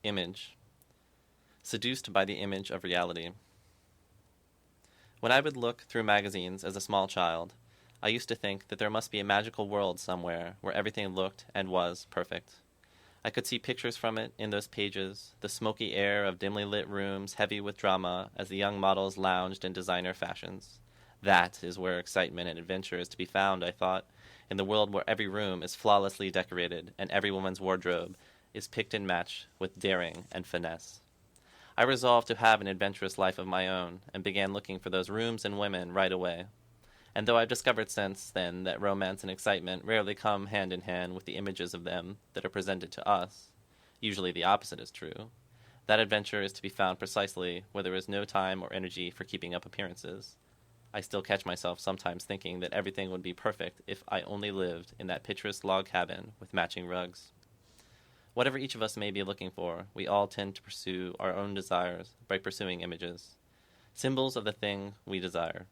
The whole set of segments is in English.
Image. Seduced by the image of reality. When I would look through magazines as a small child, I used to think that there must be a magical world somewhere where everything looked and was perfect. I could see pictures from it in those pages, the smoky air of dimly lit rooms heavy with drama as the young models lounged in designer fashions. That is where excitement and adventure is to be found, I thought, in the world where every room is flawlessly decorated and every woman's wardrobe is picked and matched with daring and finesse. I resolved to have an adventurous life of my own and began looking for those rooms and women right away. And though I've discovered since then that romance and excitement rarely come hand in hand with the images of them that are presented to us, usually the opposite is true, that adventure is to be found precisely where there is no time or energy for keeping up appearances. I still catch myself sometimes thinking that everything would be perfect if I only lived in that picturesque log cabin with matching rugs. Whatever each of us may be looking for, we all tend to pursue our own desires by pursuing images, symbols of the thing we desire.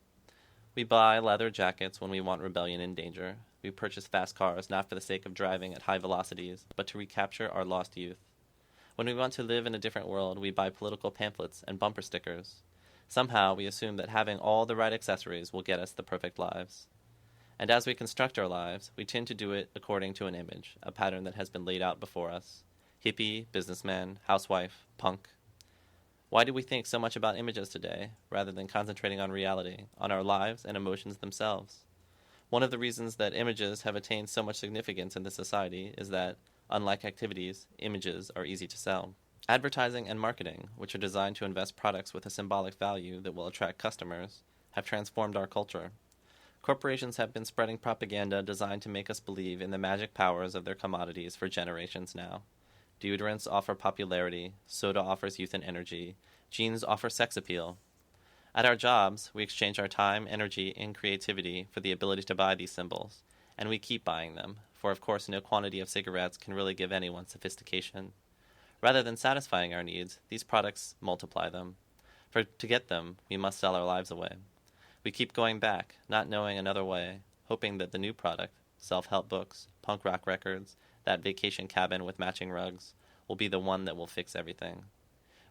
We buy leather jackets when we want rebellion and danger. We purchase fast cars not for the sake of driving at high velocities, but to recapture our lost youth. When we want to live in a different world, we buy political pamphlets and bumper stickers. Somehow we assume that having all the right accessories will get us the perfect lives. And as we construct our lives, we tend to do it according to an image, a pattern that has been laid out before us. Hippie, businessman, housewife, punk. Why do we think so much about images today, rather than concentrating on reality, on our lives and emotions themselves? One of the reasons that images have attained so much significance in this society is that, unlike activities, images are easy to sell. Advertising and marketing, which are designed to invest products with a symbolic value that will attract customers, have transformed our culture. Corporations have been spreading propaganda designed to make us believe in the magic powers of their commodities for generations now. Deodorants offer popularity, soda offers youth and energy, jeans offer sex appeal. At our jobs, we exchange our time, energy, and creativity for the ability to buy these symbols, and we keep buying them, for of course no quantity of cigarettes can really give anyone sophistication. Rather than satisfying our needs, these products multiply them. For to get them, we must sell our lives away. We keep going back, not knowing another way, hoping that the new product, self-help books, punk rock records, that vacation cabin with matching rugs, will be the one that will fix everything.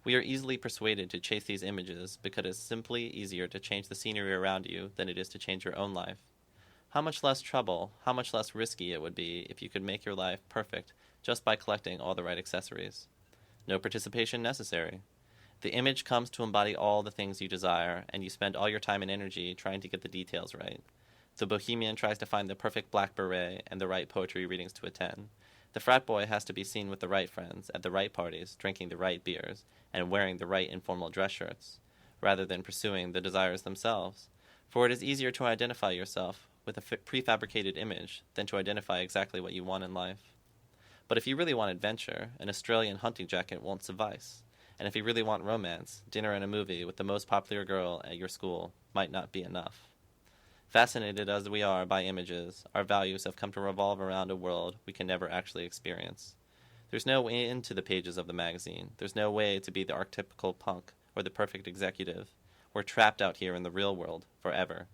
We are easily persuaded to chase these images because it is simply easier to change the scenery around you than it is to change your own life. How much less trouble, how much less risky it would be if you could make your life perfect just by collecting all the right accessories. No participation necessary. The image comes to embody all the things you desire, and you spend all your time and energy trying to get the details right. The bohemian tries to find the perfect black beret and the right poetry readings to attend. The frat boy has to be seen with the right friends, at the right parties, drinking the right beers, and wearing the right informal dress shirts, rather than pursuing the desires themselves. For it is easier to identify yourself with a prefabricated image than to identify exactly what you want in life. But if you really want adventure, an Australian hunting jacket won't suffice. And if you really want romance, dinner and a movie with the most popular girl at your school might not be enough. Fascinated as we are by images, our values have come to revolve around a world we can never actually experience. There's no way into the pages of the magazine. There's no way to be the archetypical punk or the perfect executive. We're trapped out here in the real world forever.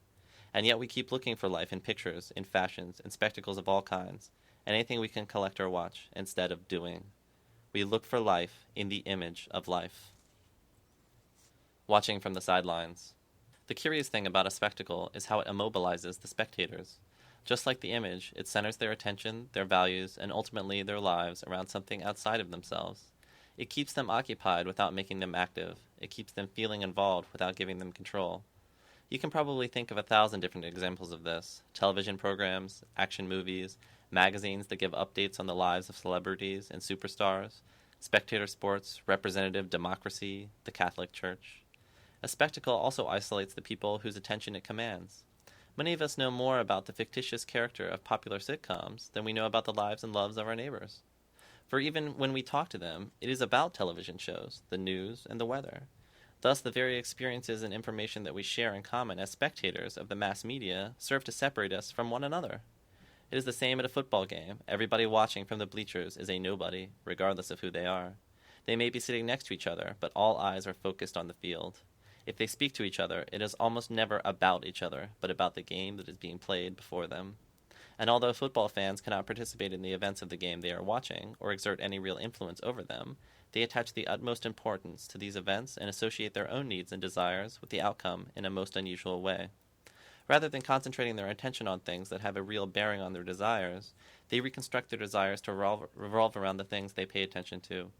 And yet we keep looking for life in pictures, in fashions, in spectacles of all kinds, anything we can collect or watch instead of doing. We look for life in the image of life. Watching from the sidelines. The curious thing about a spectacle is how it immobilizes the spectators. Just like the image, it centers their attention, their values, and ultimately their lives around something outside of themselves. It keeps them occupied without making them active. It keeps them feeling involved without giving them control. You can probably think of 1,000 different examples of this. Television programs, action movies, magazines that give updates on the lives of celebrities and superstars, spectator sports, representative democracy, the Catholic Church. A spectacle also isolates the people whose attention it commands. Many of us know more about the fictitious character of popular sitcoms than we know about the lives and loves of our neighbors. For even when we talk to them, it is about television shows, the news, and the weather. Thus, the very experiences and information that we share in common as spectators of the mass media serve to separate us from one another. It is the same at a football game. Everybody watching from the bleachers is a nobody, regardless of who they are. They may be sitting next to each other, but all eyes are focused on the field. If they speak to each other, it is almost never about each other, but about the game that is being played before them. And although football fans cannot participate in the events of the game they are watching, or exert any real influence over them, They attach the utmost importance to these events and associate their own needs and desires with the outcome in a most unusual way. Rather than concentrating their attention on things that have a real bearing on their desires, they reconstruct their desires to revolve around the things they pay attention to.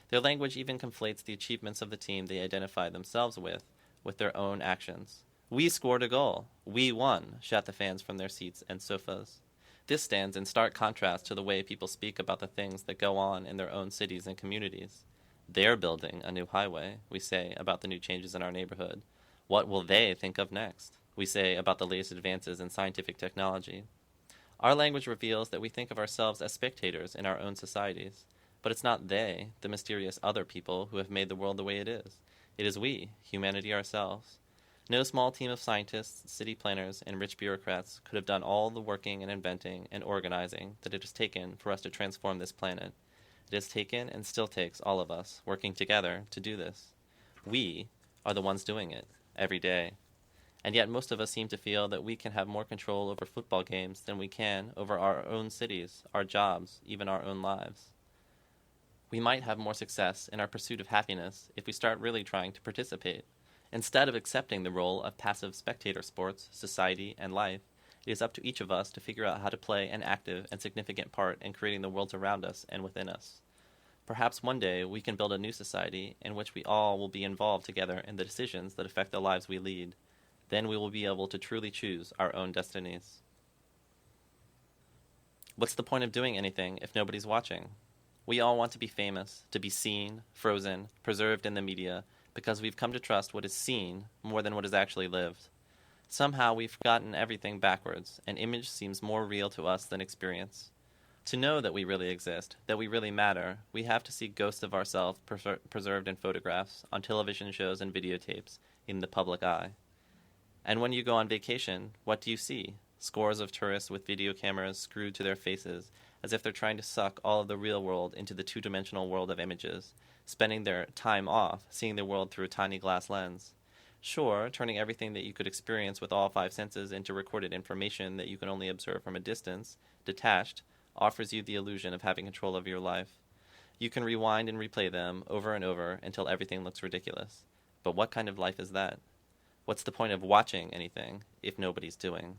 Their language even conflates the achievements of the team they identify themselves with their own actions. "We scored a goal! We won!" shout the fans from their seats and sofas. This stands in stark contrast to the way people speak about the things that go on in their own cities and communities. "They're building a new highway," we say about the new changes in our neighborhood. "What will they think of next?" we say about the latest advances in scientific technology. Our language reveals that we think of ourselves as spectators in our own societies, but it's not they, the mysterious other people, who have made the world the way it is. It is we, humanity ourselves. No small team of scientists, city planners, and rich bureaucrats could have done all the working and inventing and organizing that it has taken for us to transform this planet. It has taken and still takes all of us working together to do this. We are the ones doing it, every day. And yet most of us seem to feel that we can have more control over football games than we can over our own cities, our jobs, even our own lives. We might have more success in our pursuit of happiness if we start really trying to participate. Instead of accepting the role of passive spectator sports, society, and life, it is up to each of us to figure out how to play an active and significant part in creating the worlds around us and within us. Perhaps one day we can build a new society in which we all will be involved together in the decisions that affect the lives we lead. Then we will be able to truly choose our own destinies. What's the point of doing anything if nobody's watching? We all want to be famous, to be seen, frozen, preserved in the media, because we've come to trust what is seen more than what is actually lived. Somehow we've gotten everything backwards, and image seems more real to us than experience. To know that we really exist, that we really matter, we have to see ghosts of ourselves preserved in photographs, on television shows and videotapes, in the public eye. And when you go on vacation, what do you see? Scores of tourists with video cameras screwed to their faces, as if they're trying to suck all of the real world into the two-dimensional world of images, spending their time off, seeing the world through a tiny glass lens. Sure, turning everything that you could experience with all five senses into recorded information that you can only observe from a distance, detached, offers you the illusion of having control of your life. You can rewind and replay them over and over until everything looks ridiculous. But what kind of life is that? What's the point of watching anything if nobody's doing?